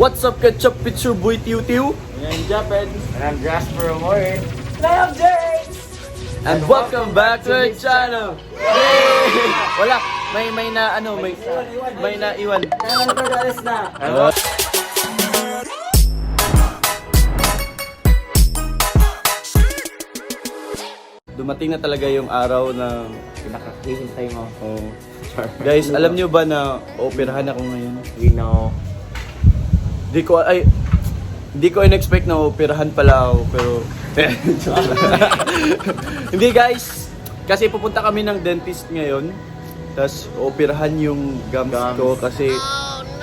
What's up, Ketchup? It's your boy Tiu Tiu. And I'm Japed. And I'm Jasper Warren. And welcome back to our channel. Yay! Wala, may na ano, may naiwan. Alis na. Dumating na talaga yung araw na Pinakahihintay mo. oh. Guys, alam nyo ba na operahan ako ngayon? We know. Di ko in-expect na operahan pala ako, pero hindi guys, kasi pupunta kami ng dentist ngayon. Tapos operahan yung gums ko kasi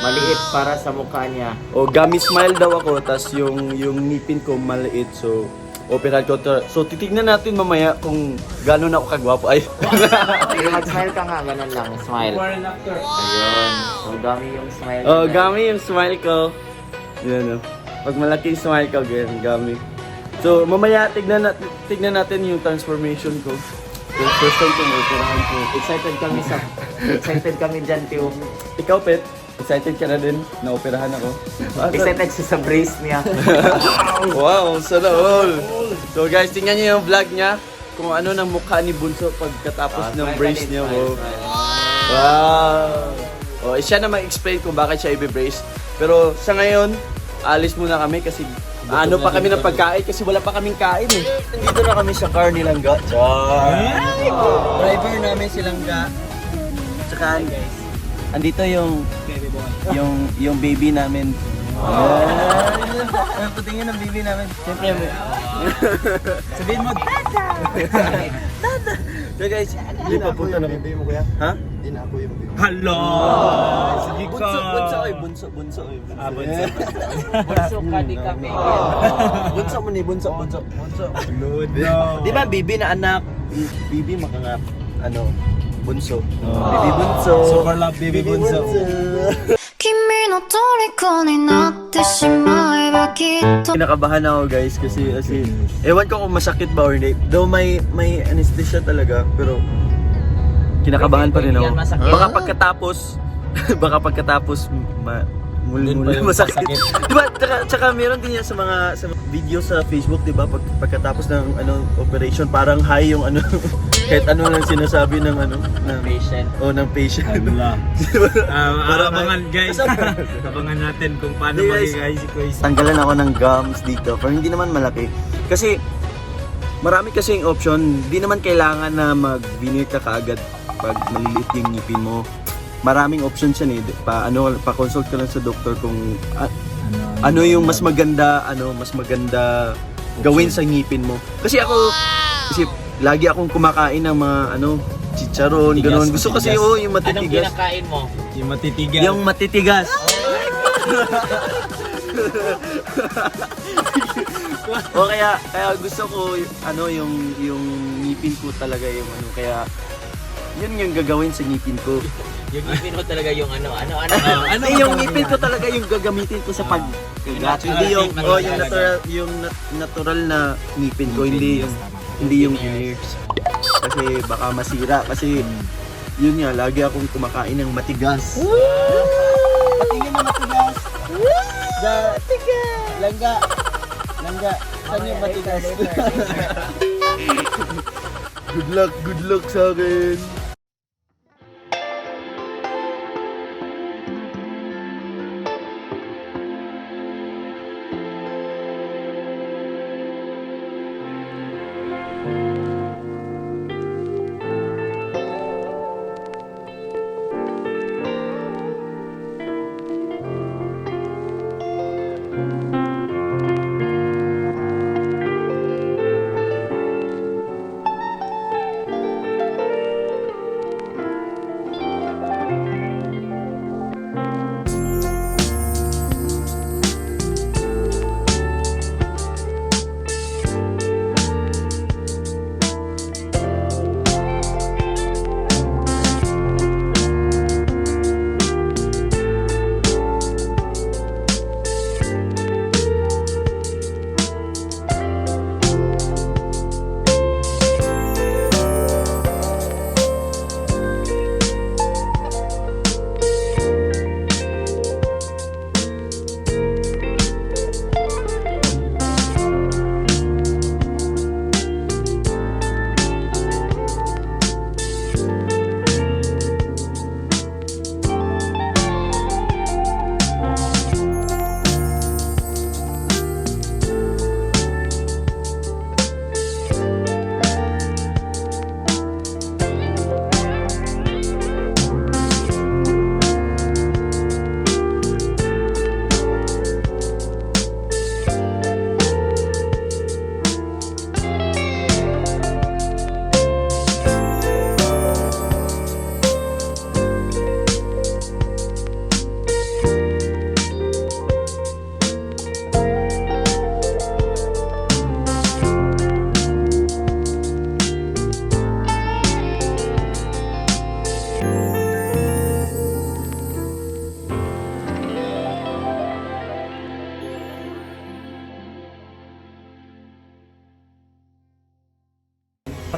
Maliit para sa mukha niya. gummy smile daw ako, tapos yung ngipin ko maliit, so operahan ko to. So titignan natin mamaya kung gano'n ako kagwapo. Ay. Sige, mag-smile ka nga. Ganun lang. Smile. Ayun. So, gummy yung smile. Gummy yung smile ko. Yan o. Pag malaki yung smile ko, ganyan, gummy. So mamaya tignan natin yung transformation ko. So, first time ko operahan ko. Excited kami dyan, Tio. Ikaw, Pet, excited ka na din na operahan ako? Excited siya sa brace niya. Wow, sana all. So guys, tingnan niyo yung vlog niya kung ano ng mukha ni Bunso pagkatapos ng brace niya. Wow. Siya na mag-explain kung bakit siya i-brace. Pero sa ngayon, alis muna kami kasi ano pa kami ng pagkain kasi wala pa kaming kain eh. Nandito na kami sa car ni Langga. Driver namin si Langga. Tsaka guys, andito yung baby namin. Ano patingin ng baby namin? Siyempre mo. Sabihin mo, Dada! Dada! So guys, hindi papunta na baby mo kuya? Ha? Hindi na ako yung baby. Hello! Sige ka! Bunso oy, bunso. Bunso. Bunso ka, di kami. Bunso mo ni, bunso. Load no. Di ba baby na anak? Baby makangap, bunso. Baby bunso. Super love baby bunso. 君の虜になってしまえばきっと Kinakabahan ako guys kasi ewan ko kung masakit ba or hindi. Though may anesthesia talaga pero kinakabahan pa rin ako. Baka pagkatapos muli masakit. Diba? Tsaka meron din yan sa mga video sa Facebook, diba? Pagkatapos ng operation, parang high yung kahit ano lang sinasabi ng Patient. ng patient. Abangan guys. Abangan natin kung paano Hey, guys. magigay si Kuya. Tanggalan ako ng gums dito, pero hindi naman malaki. Kasi marami kasing option. Hindi naman kailangan na mag-veneer ka kaagad pag maliliit yung ngipin mo. Maraming options yan eh. Pa-consult ka lang sa doktor kung ano yung mas maganda gawin sa ngipin mo. Kasi lagi akong kumakain ng mga chicharon, gano'n. Gusto kasi yung Anong matitigas. kinakain mo? Yung matitigas. Yung matitigas. O kaya gusto ko yung ngipin ko talaga yung kaya yun yung gagawin sa ngipin ko. Yung ngipin mo talaga yung Yung ngipin ko talaga yung gagamitin ko sa pagkagat. Hindi yung natural na ngipin ko, hindi yung veneers. Kasi baka masira kasi yun nga, lagi akong kumakain ng matigas. Patingin ng matigas. Matigas. Langga. Saan yung matigas? Good luck sa akin.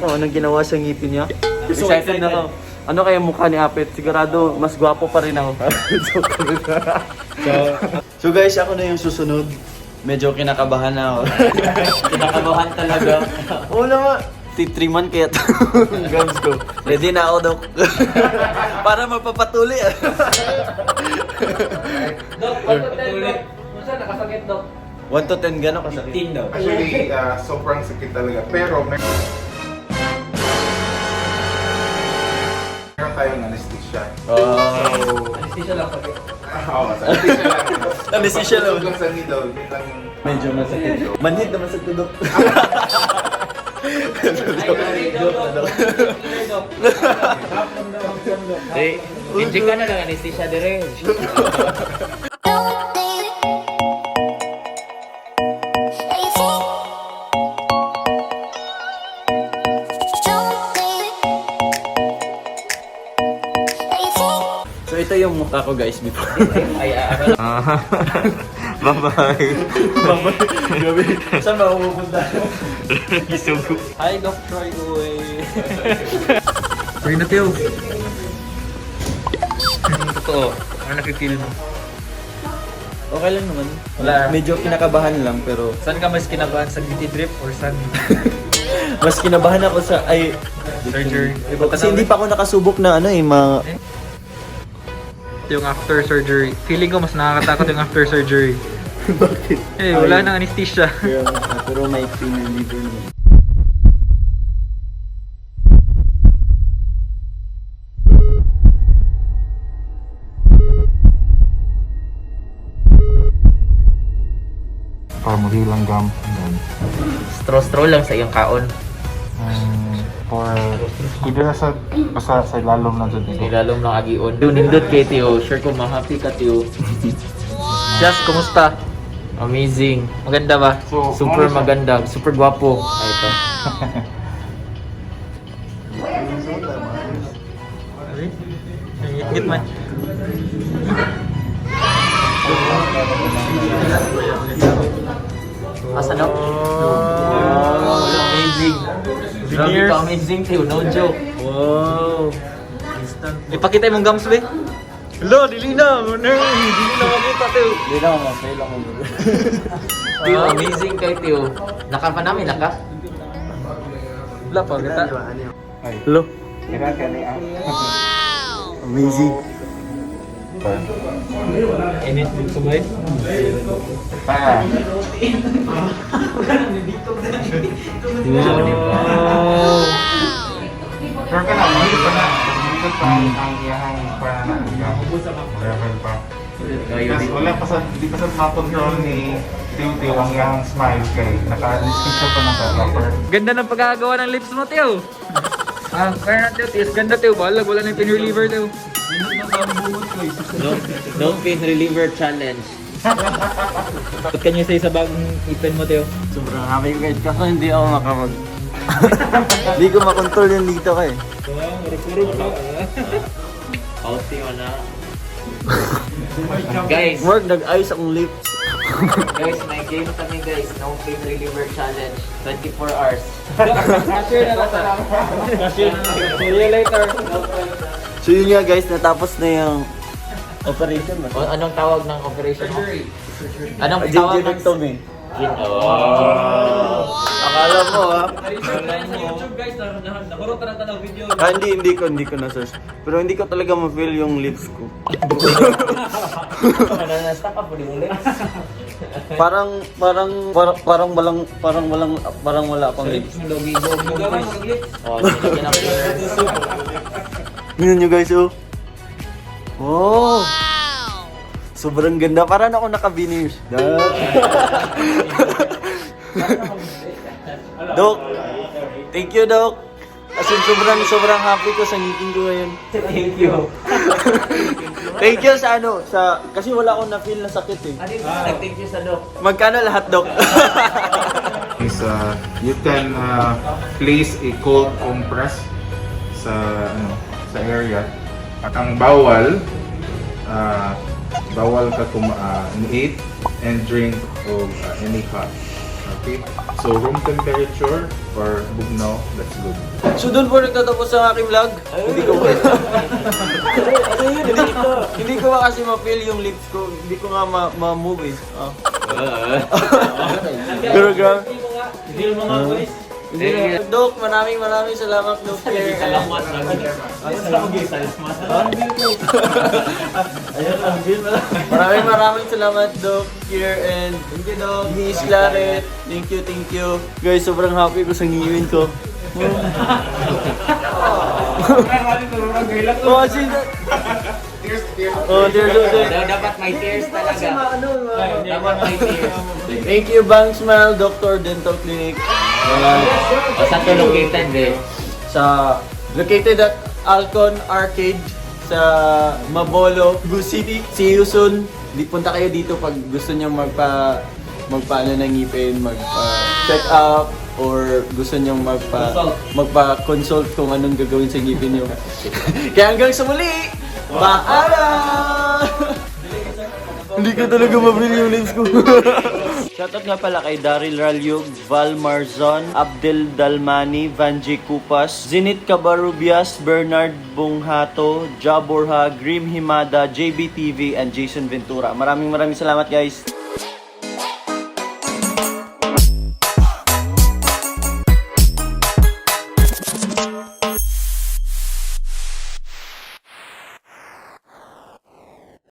Ako, anong ginawa sa ngipin niya? Excited na ako. Ano kaya mukha ni Apet? Sigurado, mas gwapo pa rin ako. So guys, ako na yung susunod. Medyo kinakabahan na ako. Kinakabahan talaga. Oo naman. 3 month kaya gums ko. Ready na ako, Dok. Para mapapatuloy. Dok, 1 to 10, Dok. Saan nakasakit, Dok? 1 to 10 gano'n kasakit? 15 daw. Actually, sobrang sakit talaga. Pero meron tayong anesthesia. Anesthesia lang sakit. Oo, sa anesthesia lang. Anesthesia lang. Pagpapatulog sa needle, yun lang yung... Medyo masakit. Manhid naman sa tudok. Inject ka na lang anesthesia dire. Don't need anything. Don't need anything. So ito yung mukha ko guys before. Ay, Bye-bye. Bye-bye. Gabi. Saan ba ako pupunta? Isugo. Hi, Doc Troy Uwe. Pwede na Teo. Totoo. Ano nakikil mo? Okay lang naman. Wala. Medyo kinakabahan lang pero Saan ka mas kinabahan? Sa beauty drip or saan? mas kinabahan ako sa Surgery. kasi hindi pa ako nakasubok na ano Yung after surgery. Feeling ko mas nakakatakot yung after surgery. Bakit? Eh, wala nang anesthesia. Pero may pain reliever naman. Para mahilang gum. And then, Straw lang sa iyong kaon. for... Pwede na sa... Basta sa lalom na dyan. Nilalom ng agion. Yung nindot kay Tio. Sure ko ma-happy ka, Tio. Just, kumusta? Amazing. Maganda ba? So, Super ano siya? maganda. Super gwapo. Ay, ito. Hit man. Asa na? Wow. Amazing. Grabe Veneers. ka amazing, Tio. No joke. Wow. Ipakita yung gums, be. Hello, dili na. Dili na makita, Teo. Hindi lang ako, fail ako. Tio, amazing kay Tio. Naka pa namin, naka? Wala pa, kita. Hello. Amazing. Init din sabay. Wow. Pero ka na, hindi pa na. Dito pa ang iyahang para na level pa. Kasi wala pa sa, di pa sa makontrol ni Tio ang iyahang smile kay naka-anesthesia pa na sa upper. Ganda ng pagkakagawa ng lips mo, Teo. Kaya na, Teo. Tis ganda, Teo. Balag, wala na yung pain reliever, Teo. No pain reliever challenge. What can you say sa bagong ipin mo, Teo? Sobrang happy ko guys. Kaso hindi ako makapag... Hindi ko makontrol yung dito ka eh. Out Tio na. Guys, Mark, nag-ayos akong lips. may game kami guys. No pain reliever challenge. 24 hours. Cashier na lang. Cashier na lang. See you later. So yun nga guys, natapos na yung operation mo. O, anong tawag ng operation mo? Anong tawag ng... Gingirectomy. Oh. Akala mo ha? YouTube guys, nakurot na ng video. Hindi ko na-search. Pero hindi ko talaga ma-feel yung lips ko. Nasta ka po di mo lips. Parang wala pang lips. Oh, sinigyan ng Tingnan nyo guys oh. Oh. Sobrang ganda. Parang ako naka-veneers. Dok. Thank you, Dok. As in, sobrang happy ko sa ngipin ko ngayon. Thank you. Thank you sa kasi wala akong na-feel na sakit eh. Thank you sa Doc. Magkano lahat, Dok? Is you can place a cold compress sa area. At ang bawal ka eat and drink of any hot Okay? So room temperature or bugnaw, that's good. So doon po nagtatapos ang aking vlog. Hindi ko hindi ko ba kasi ma-feel yung lips ko. Hindi ko nga ma-move eh. Pero grabe. Hindi mo mga boys. Dok, maraming salamat, Dok. Salamat. Maraming salamat, Doc, here, and thank you, Doc. Miss Claret, thank you. Guys, sobrang happy ko sa ngipin ko. Oh, kasi Dapat may tears talaga. Dapat may tears. Thank you, Bang Smile, Dr. Dental Clinic. Saan to located eh? Located at Alcon Arcade sa Mabolo, Cebu City. See you soon. Punta kayo dito pag gusto niyo magpaano ng ngipin, magpa-check up, or gusto niyo magpa-consult kung anong gagawin sa ngipin niyo. Kaya hanggang sa muli, paalam! Hindi ko talaga mabili yung lens ko. Shoutout nga pala kay Daryl Ralyog, Val Marzon, Abdel Dalmani, Vanji Kupas, Zenit Cabarubias, Bernard Bonghato, Jaborha, Grim Himada, JBTV, and Jason Ventura. Maraming salamat guys.